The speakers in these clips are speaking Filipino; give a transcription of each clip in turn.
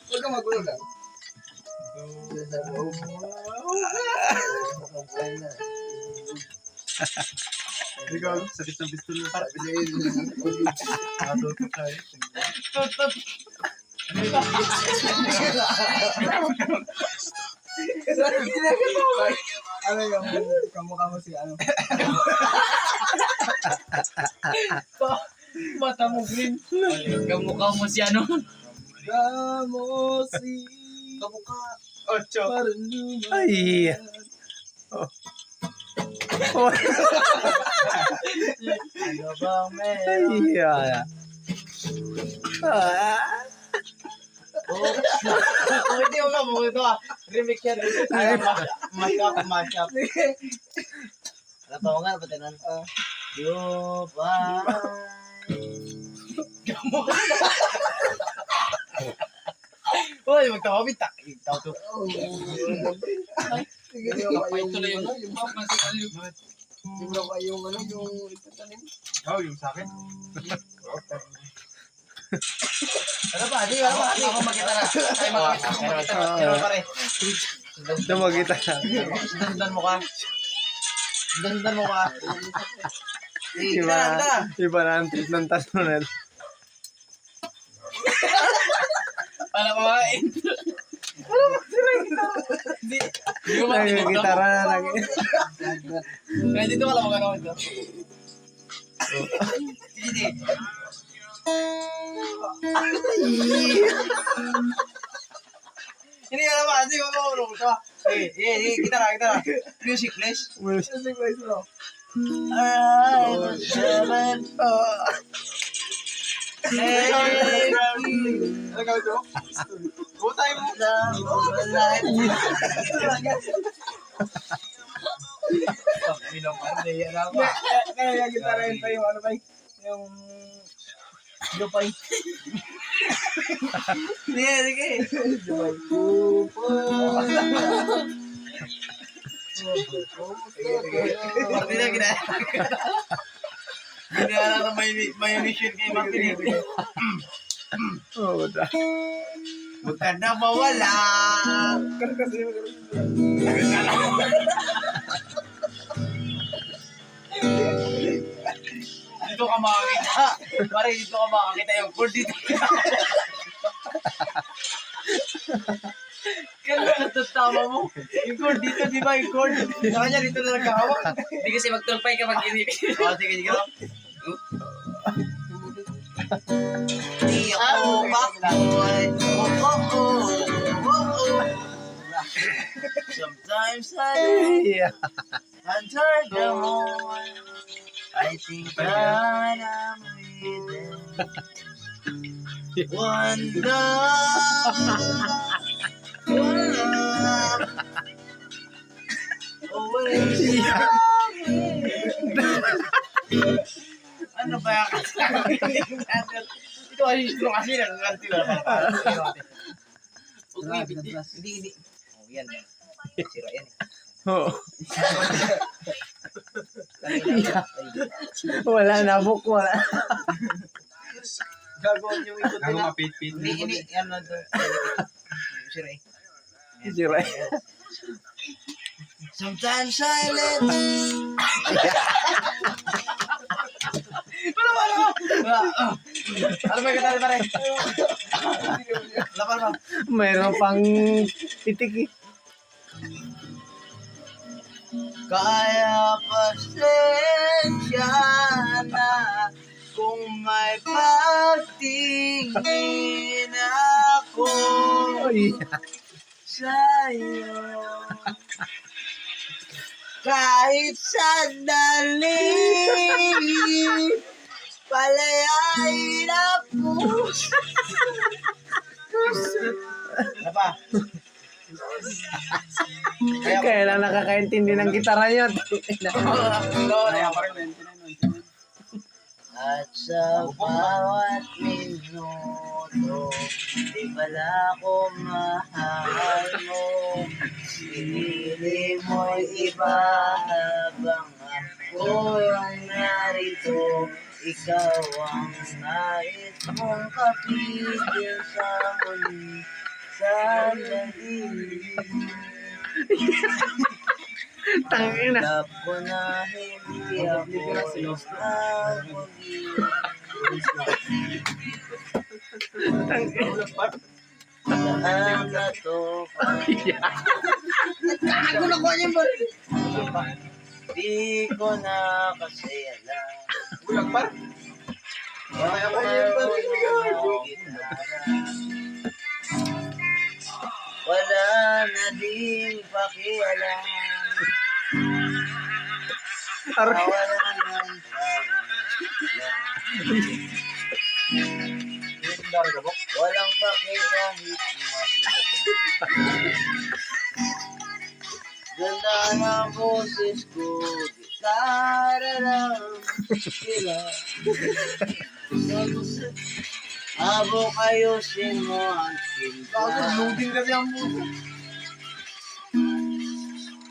Huwag ka magulo lang. Ikaw, sakit ng pistol mo. Tutot. Ano yung kamukha mo si ano? Mata mo green. Kamukha mo si ano? Kamo si kamukha. Ocho. Ay. Oh. Oh. Ano bang meron? Ay. Ah. Kung hindi mo kamukha ito remix yan. Mashup. Ano pa nga? Ba't yan? Uy, magkakabit ta. Ikaw to. Sige, Kapay tuloy yung yung ipatanim. Oh, yung sa akin. Ano pa? Di ba? Ako magkitara. Ay, magkitara pare. Dumagita na. Dandan mo ka. Dandan mo ka. Kita. Iba na ang trip ng tanong. Para kumain. Hindi ko makinig ito. Nagigitara na lagi. Kaya dito ka lang magano ito. Sige. Hindi ka naman. Hindi ko makulong ito. Kita na. Music, please. Music, please, bro. Alright, seven. Hey, ano gawin ito? Butay mo. Kaya gitarahin pa yung ano pa yung Dupay. Sige. Dupay. Partida kita. Hindi na may mission kay Martin. Oh, dah. Huwag ka na mawala. Dito ka makakita. Pare, dito ka makakita yung cord dito. Kailan natatama mo? Yung cord dito, di ba? Yung cord. Sa kanya dito na nagkahawak. Hindi kasi magtulpay ka pag gini. Sige. Di ako makoy. Sometimes Iya. under the moon, I think that I'm with them. One love. Always. Ano ba yan? Ito ay ito kasi nagkakanti ba? Hindi. Oh, yan. Sira yan. Oh. Wala na book, wala. Gagawin yung ikot Ako nila. mapit-pit. Ini, yan lang doon. Sira eh. Sira. Sometimes silence. Ano ba kita pare? Lapar ba? Mayroon pang titik eh. Kaya pasensya na kung may pagtingin ako Ay. sa'yo. Kahit sandali, palayain ako. Ano pa? Kaya lang nakakaintindi ng gitara niya. Kaya pa rin. At sa bawat minuto, di pala ko mahal mo. Pinili mo'y iba habang ako ang narito. ikaw ang nais mong kapigil sa muli sa daigdig. Tangina. Alam ko na hindi ako nagmumuli. Saan na to? Ako na ko niyan ba? Di ko na kasi alam. Ulang par. Kaya ko yung gitara. Wala na ding pakialam. Wala nang pakialam. Walang paki kahit masigat. Ganda ng boses ko, gitara lang sila. Habang ayusin mo ang tinta. Loading kasi ang puso.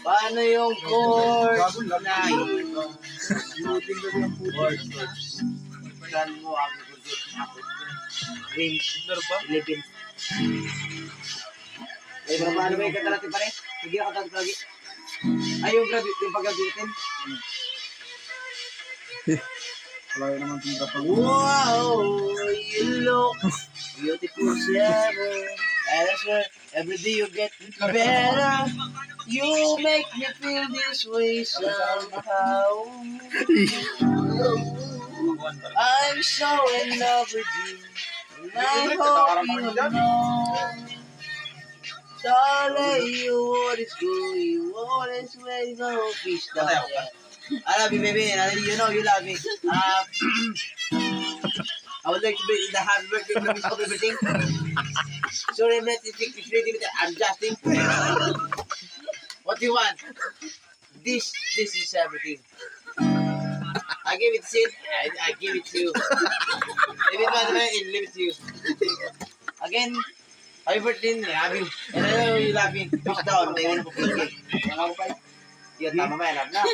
Paano yung chords na iba? Loading kasi ang puso. Saan mo ang gugut ako? Range 11. Ay, pero paano ba yung kanta natin pare? Sige na kanta lagi. Ay, yung pag-graduatin. Wala yun naman tinta pa. Wow, you look beautiful forever. And I swear, every day you get better. You make me feel this way somehow. I'm so in love with you. And I hope you know. Darling, you always go, you always way go. Peace down. I love you, baby. And you know you love me. I would like to be in the happy birthday for of everything. Sorry, I'm not I'm Justin. What do you want? This is everything. I give it to you. I give it to you. Leave it by the way, leave it to you. Again, happy birthday, I love you. And I know you love me. Push down, baby. Yan, tama ba yan? Alam na.